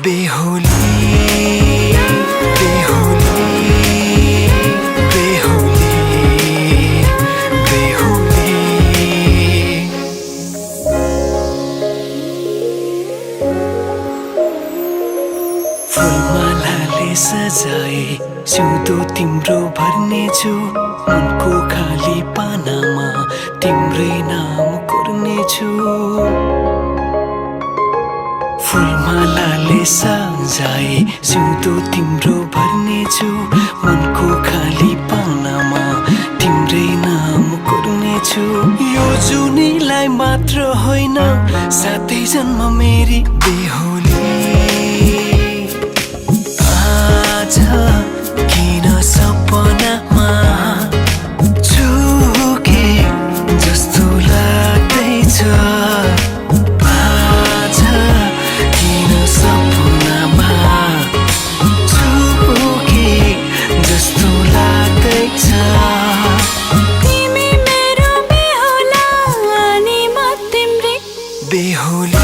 बेहोली बेहोली बेहोली बेहोली फुलमालाले सजाए सिउँदो तिम्रो भर्नेछु मनको खाली पानामा तिम्रै नाम कोर्नेछु फुलमालाले सजाए सिउँदो तिम्रो भर्नेछु मनको खाली पानामा तिम्रै नाम कोर्नेछु यो जुनीलाई मात्र होइन साथै जन्म मेरी बेहोली आज किन सपनामा झुके जस्तो लाग्दैछ आज किन सपनामा झुके जस्तो लाग्दैछ तिमी मेरो बेहोला अनि म तिम्रै बेहोली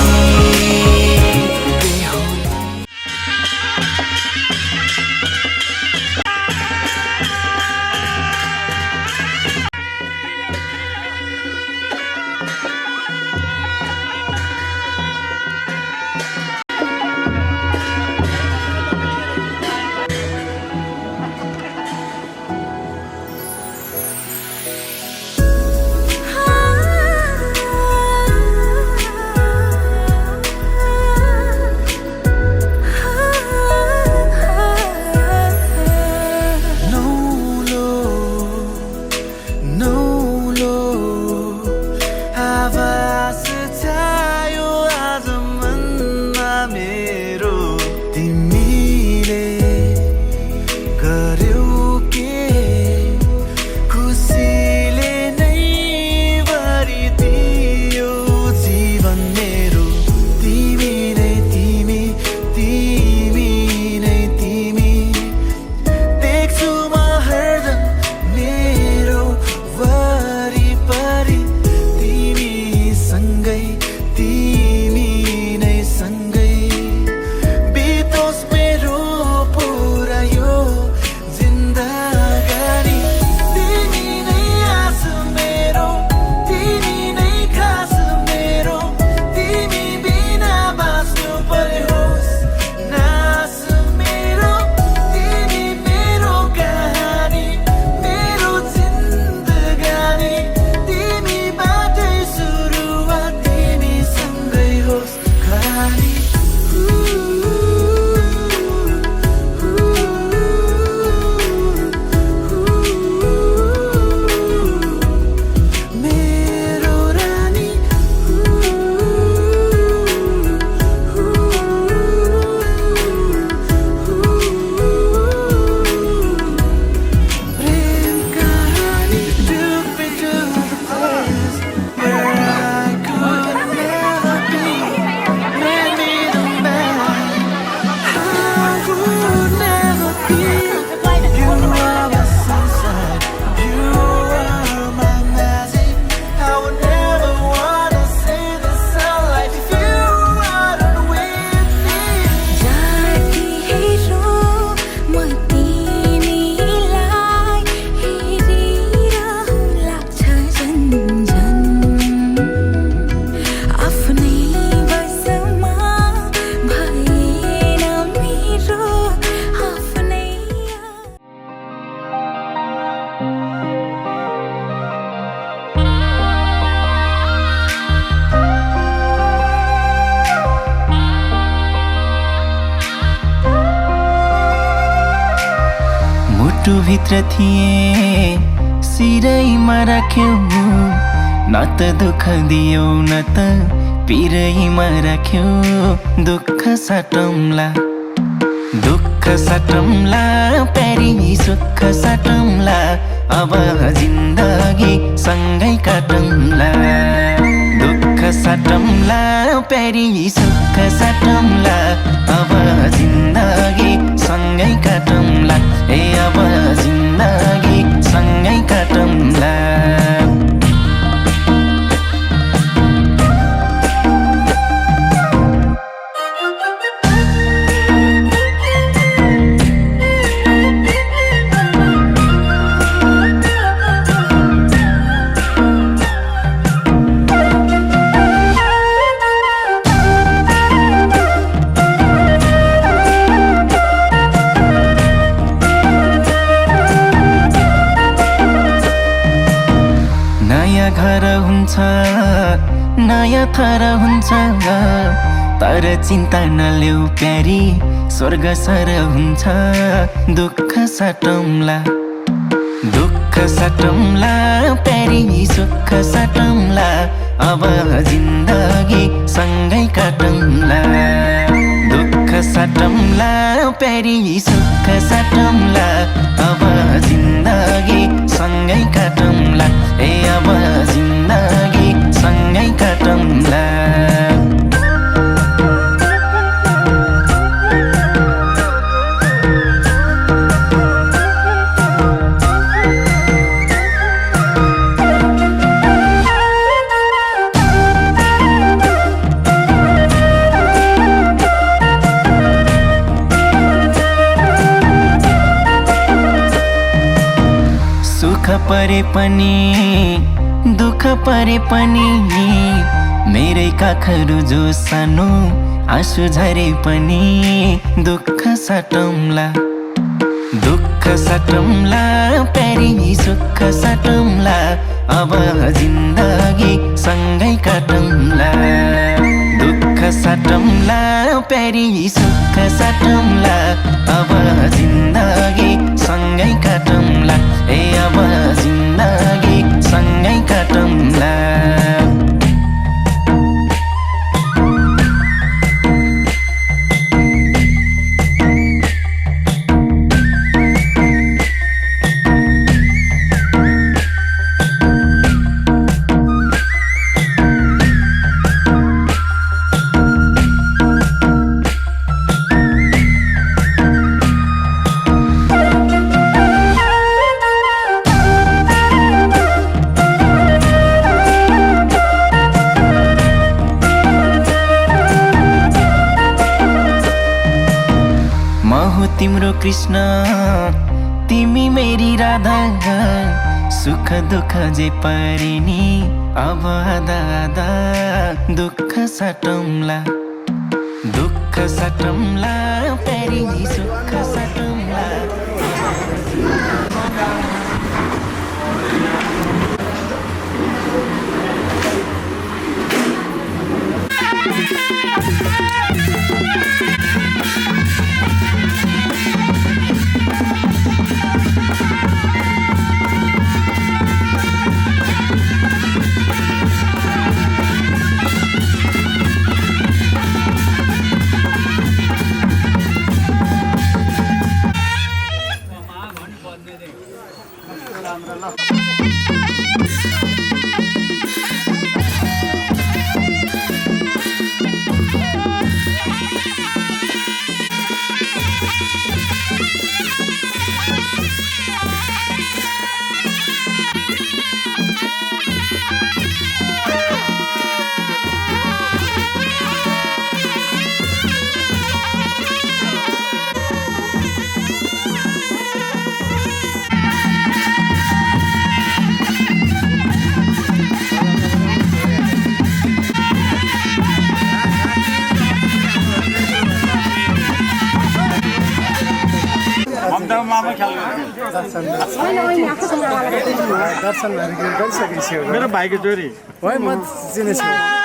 भित्र थिए सिरैमा राख्यौ न त दुःख दियौ न त पिरैमा राख्यौ दुःख साटौँला प्यारी सुख साटौँला अब जिन्दगी सँगै काटौँला दुःख साटौँला प्यारी सुख साटौँला अब जिन्दगी सँगै काटौँला ए अब जिन्दगी सँगै काटौँला थर हुन्छ तर चिन्ता नलेऊ प्यारी स्वर्ग सर हुन्छ दुःख सटौँला दुःख सटौँला प्यारी सुख सटौँला अब जिन्दगी सँगै काटौँला दुःख सटौँला प्यारी सुख सटौँला अब जिन्दगी सँगै काटौँला ए अब जिन्दगी सँगै काटौँला सुख परे पनि दुःख परे पनि मेरै काखहरू जो सानो आँसु झरे पनि दुःख सटौँला दुःख सटौँला प्यारी सुख सटौँला अब जिन्दगी सँगै काटौँला दुःख सटौँला प्यारी सुख सटौँला अब जिन्दगी सँगै काटौँला ए अब जिन्दगी सँगै काटौँला तिम्रो कृष्ण तिमी मेरी राधा सुख दुःख जे परिनी अब आधा आधा दुःख सटौँला प्यारी सुख सटौँला मेरो भाइको छोरी होइन म चिनेछु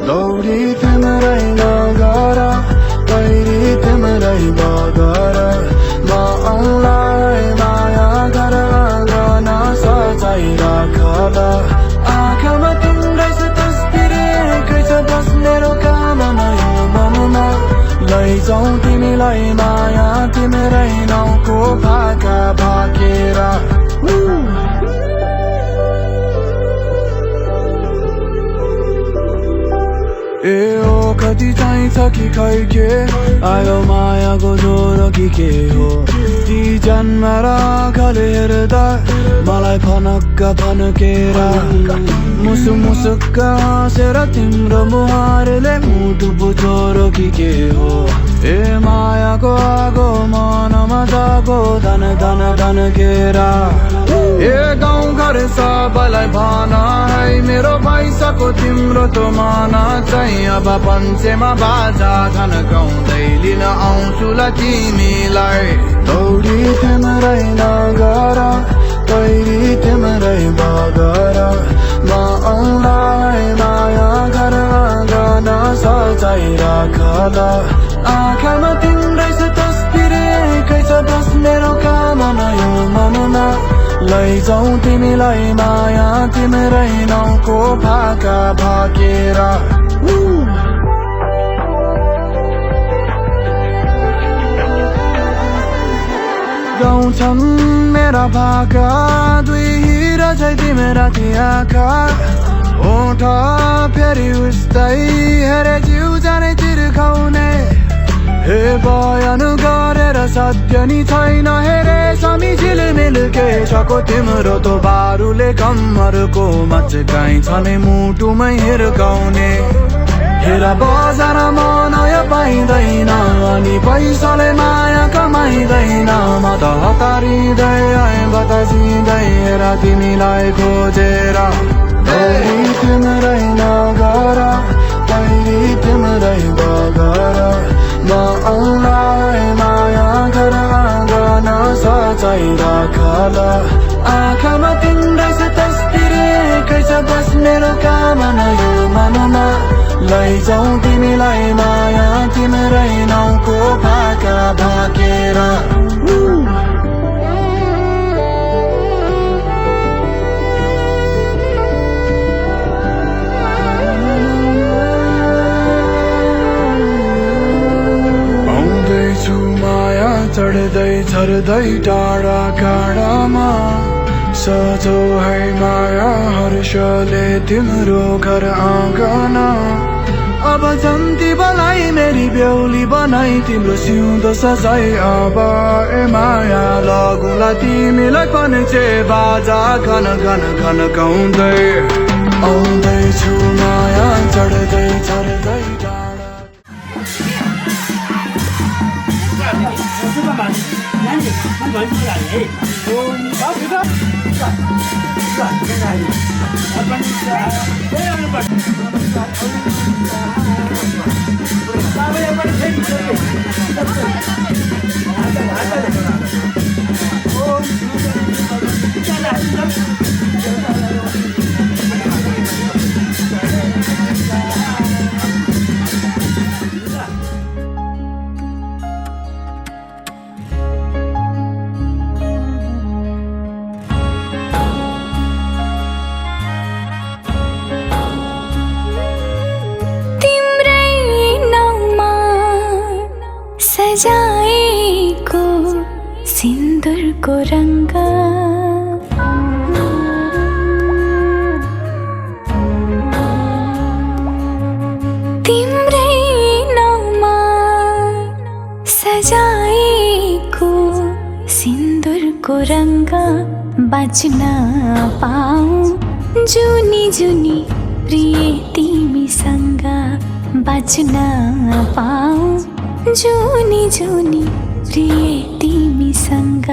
दौडी तिम्रै नगर पैरी तिम्रै बगर म औँलाई माया गर गर्न सजाइ राखल आँखामा तिम्रै छ तस्बिर एकै छ बस मेरो कामना यो मनमा लैजाउँ तिमीलाई माया तिम्रै नाउँको भाका भाकेर ए ओ कति चाहिन्छ कि खै के आयो मायाको ज्वरो कि के हो ती जन्म र आँखाले हेर्दा मलाई फनक्क फन्केर मुसुक हाँसेर तिम्रो मुहारले मुटु बुझोरो कि के हो ए मायाको आगो मनमा जागो धन धन धन्केर ए गाउँ घर सबैलाई भन है मेरो पैसाको तिम्रो त माना चाहिँ अब पञ्चेमा बाजा घनकाउँदै लिन आउँछु ल तिमीलाई दौडी तिम्रै नगर पैरी तिम्रै बगर म औँलाई माया गर गर्न सजाइ राखल आँखामा तिम्रै छ तस्बिर एकै छ बस मेरो कामना यो मनमा लैजाउँ तिमीलाई माया तिम्रै नाउँको भाका भाकेर गाउँछन् मेरा भाका दुई हिरा चाहिँ तिमेरा ती आँखा ओठ फेरि उस्तै हेरे जिउ जाने तिर्खाउने हे बयान गरेर सत्य नि छैन हेरे समी झिलमिल के छको तिम्रो तो बारुले कम्मरको मचकाइ छने मुटुमै हिर्काउने हेर बजारमा नयाँ पाइँदैन अनि पैसाले माया कमाइँदैन म त हतारिँदै आएँ बतासिँदै हेर तिमीलाई खोजेर पैरी तिम्रै नगर पैरी तिम्रै बगर म औँलाई माया गर गर्न सजाइ राखल आँखामा तिम्रै छ तस्बिर एकै छ बस मेरो कामना यो मनमा लैजाउँ तिमीलाई माया तिम्रै नाउँको भाका भाकेर आउँदैछु माया चढ्दै झर्दै टाढा काँडामा सजो है माया हर्षले तिम्रो घर आँगन अब जन्ती बनाई मेरी बेहुली बनाई तिम्रो सिउँदो सजाई अब ए माया लगुला तिमीलाई पन्छे बाजा घन घन घन गाउँदै आउँदैछु माया चढ्दै झर्दै सजाएको सिन्दुरको रङ्ग तिम्रै नाउँमा सजाएको सिन्दुरको रङ्ग बाँच्न पाऊँ जुनी जुनी प्रिय तिमीसँग बाँच्न पाऊँ जुनी जुनी प्रिय तिमीसँग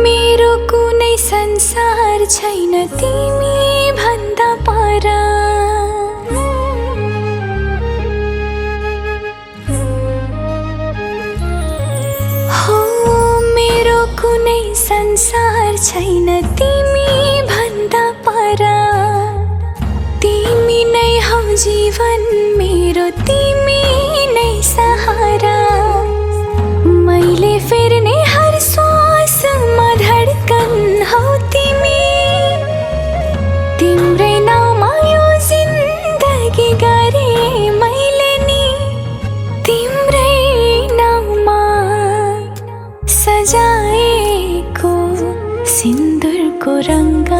मेरो कुनै संसार छैन तिमी भन्दा पर हो मेरो कुनै संसार छैन तिमी भन्दा पर तिमी नै हौ जीवन मेरो तिमी नै सहारा मैले फेर्ने हर श्वासमा धड्कन हौ तिमी तिम्रै नाउँमा यो जिन्दगी गरे मैले नि तिम्रै नाउँमा सजाएको सिन्दुरको रङ्ग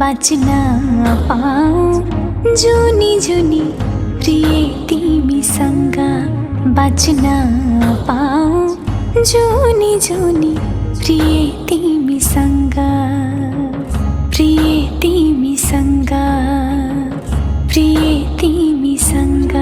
बाँच्न पाऊँ जुनी जुनी प्रिय तिमीसँग बाँच्न पाऊँ जुनी जुनी प्रिय तिमीसँग प्रिय तिमीसँग प्रिय तिमीसँग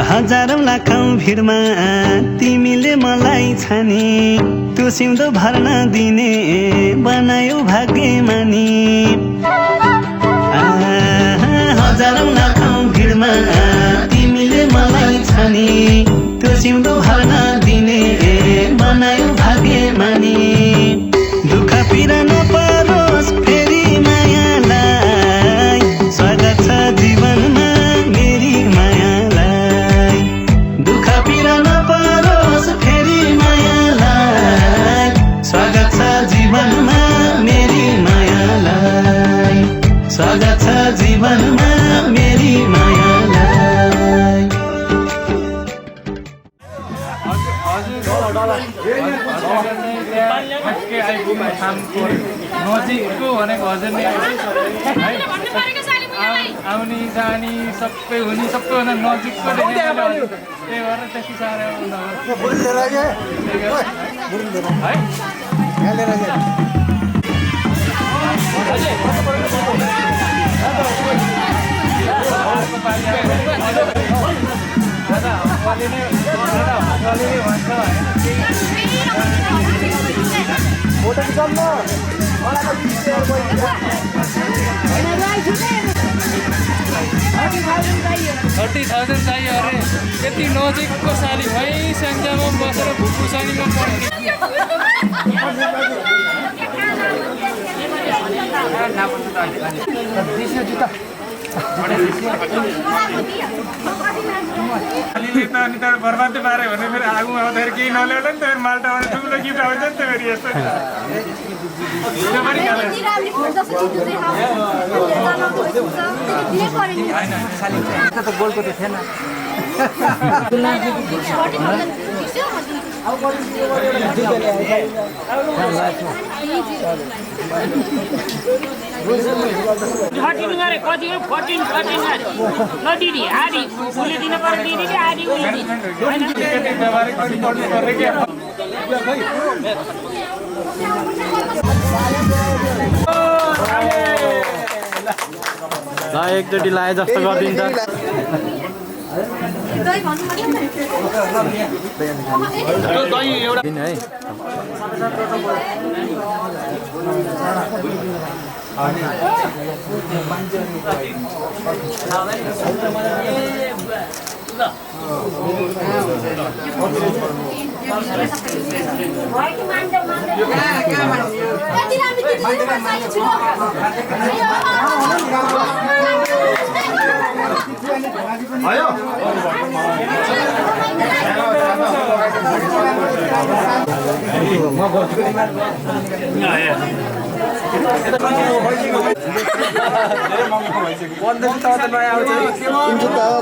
हजारौं लाखौं भिडमा तिमीले मलाई छानी त्यो सिउँदो भर्न दिने बनायो भाग्यमानी हजारौं लाखौं भिडमा तिमीले मलाई छानी त्यो सिउँदो भर्न दिने बनायो भाग्यमानी दुःख पीडा नपरोस् फेरि मायालाई स्वागत छ जीवनमा मेरी मायालाई दुःख पीडा नपरोस् फेरि मायालाई स्वागत छ जीवनमा मेरी मायालाई स्वागत छ जीवनमा मेरी मायालाई नजिकको भनेको हजुर नै आउने जाने सबै हुने सबैभन्दा नजिकको देखेर त्यही भएर त्यति साह्रो फोटो खिचाउनु 30,000 चाहियो अरे यति नजिकको साली भाइ स्याङ्जामा बसेर भुकुसानीमा पढ्ने 30 अलिअलि त अनि त बर्बादै पाऱ्यो भने फेरि आगोमा आउँदाखेरि केही नल्याउला नि त फेरि माल्टा भने ठुलो गिफ्ट आउँछ नि त फेरि यस्तो त्यो पनि गोलको त थिएन एकचोटि लाए जस्तो गरिदिन्छ है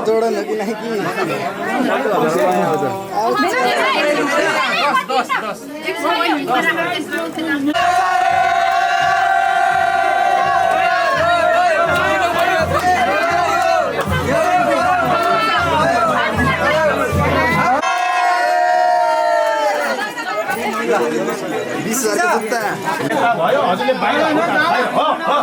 जोडन कि नहीं कि भयो हजुरले बाहिर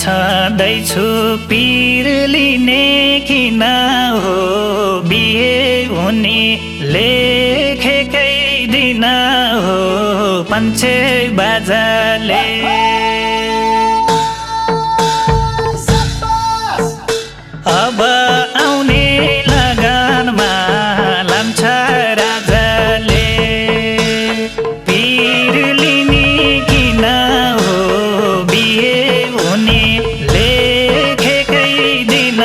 छँदैछु पिर लिने किन हो बिहे हुने लेखेकै दिन हो पञ्चे बाजाले अब आउने लगनमा लान्छ राजाले पिर लिने किन हो बिहे हुने लेखेकै दिन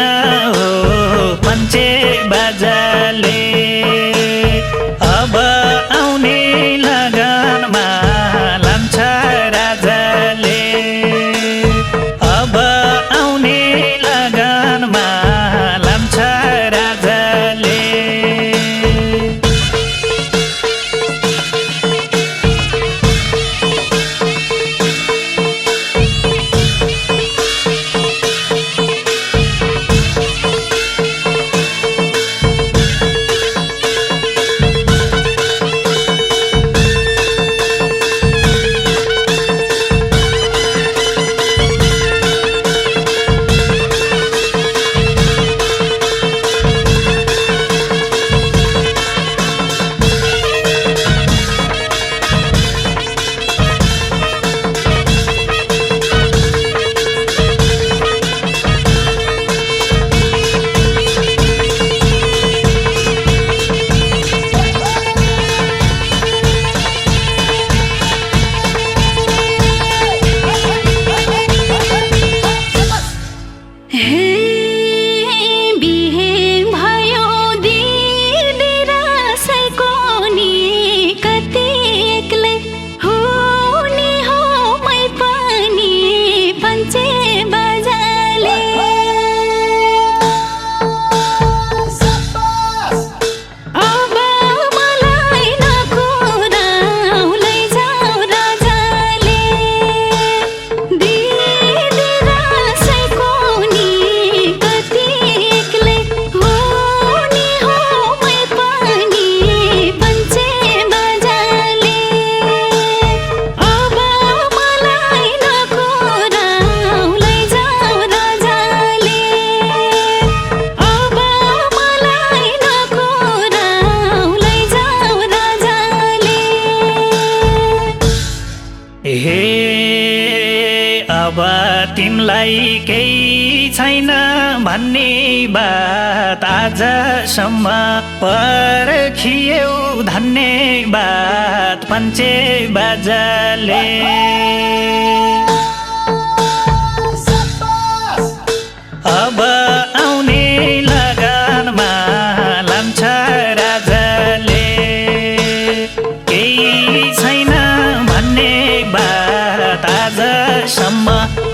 हो पञ्चे बाजाले अब आउने लगनमा लान्छ राजाले अब तिमलाई केही छैन भन्ने बात आजसम्म पर्खियौ धन्यवाद पञ्चे बाजाले अब आउने लगानमा लान्छ राजाले केही छैन भन्ने बात आजसम्म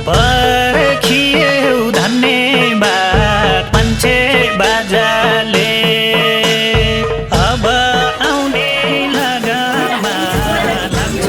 पर्खियौ धन्यवाद पञ्चे बाजाले अब आउने लगानमा लान्छ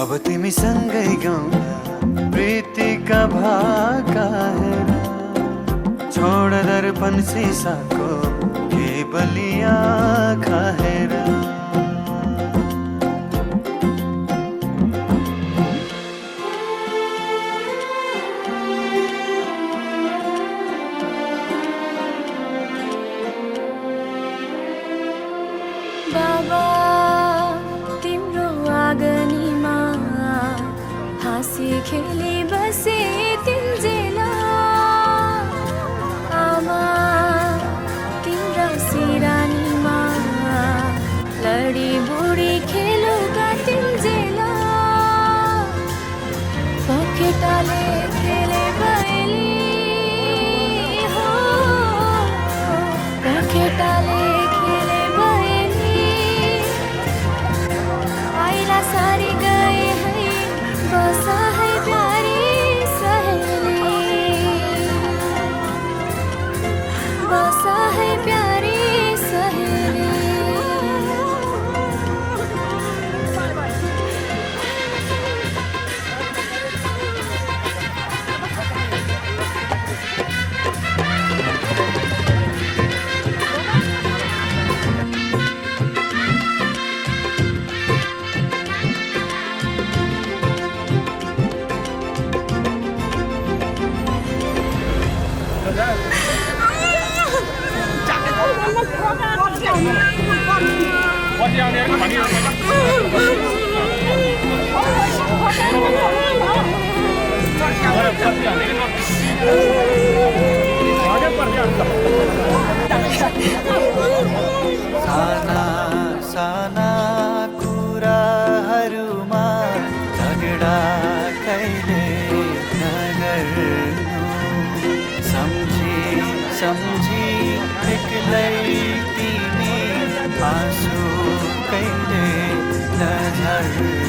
अब तिमीसँगै गाउँ प्रीतिका भाका हेर छोड दर्पण सिसाको केवलिया खाएर बाबा तिम्रो आँगनीमा हाँसी खेली बसे तिनजेना आमा तिम्रो सिरानीमा लडी बुढी खेलुका तिनजेना पखेटाले खेले बयली हो पखेटाले सारी गए हैं बसा है प्यारी सहेली बसा है प्यारी सहेली साना साना कुराहरूमा झगडा कहिले नगर्नु सम्झी सम्झी एक्लै तिमी आँसु कहिले नझर्नु